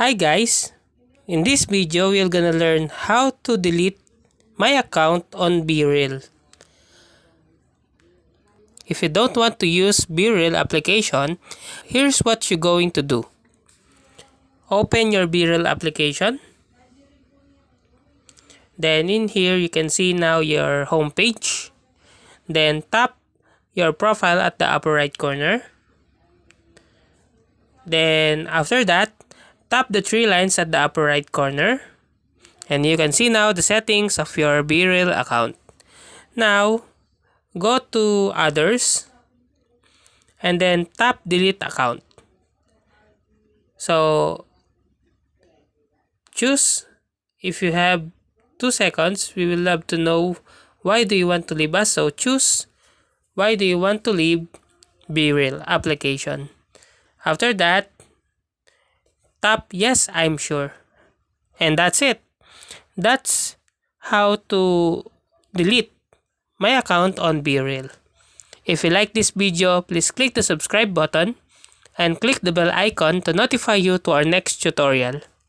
Hi guys! In this video, we're gonna learn how to delete my account on BeReal. If you don't want to use BeReal application, here's what you're going to do. Open your BeReal application. Then in here, you can see now your home page. Then tap your profile at the upper right corner. Then after that, tap the three lines at the upper right corner. And you can see now the settings of your BeReal account. Now, go to others and then tap delete account. So, choose. If you have 2 seconds, we will love to know why do you want to leave us. So, choose why do you want to leave BeReal application. After that, tap yes, I'm sure. And that's it. That's how to delete my account on BeReal. If you like this video, please click the subscribe button and click the bell icon to notify you to our next tutorial.